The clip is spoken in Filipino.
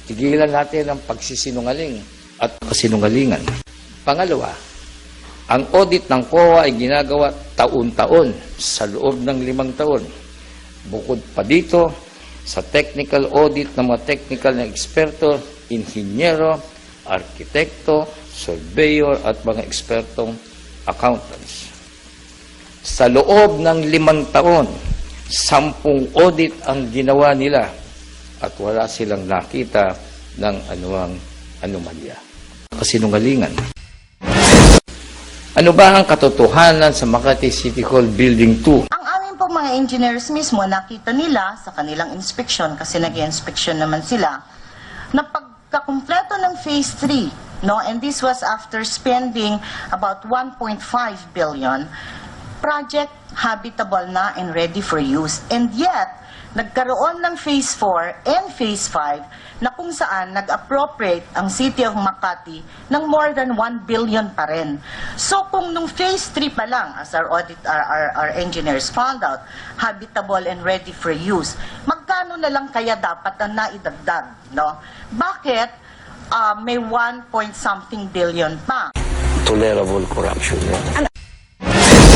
Tigilan natin ang pagsisinungaling at kasinungalingan. Pangalawa, ang audit ng COA ay ginagawa taon-taon sa loob ng 5 taon. Bukod pa dito, sa technical audit ng mga technical na eksperto, inhinyero, arkitekto, surveyor at mga ekspertong accountants. Sa loob ng 5 taon, 10 audit ang ginawa nila at wala silang nakita ng anuang anomalya. Kasinungalingan. Ano ba ang katotohanan sa Makati City Hall Building 2? Ang amin pong mga engineers mismo, nakita nila sa kanilang inspection, kasi nag-inspection naman sila, na pagkakumpleto ng Phase 3, no, and this was after spending about 1.5 billion, project habitable na and ready for use. And yet, nagkaroon ng Phase 4 and Phase 5 na kung saan nag-appropriate ang City of Makati ng more than 1 billion pa rin. So kung nung Phase 3 pa lang, as our engineers found out, habitable and ready for use, magkano na lang kaya dapat na naidagdag? No? Bakit may 1 point something billion pa? Tolerable corruption.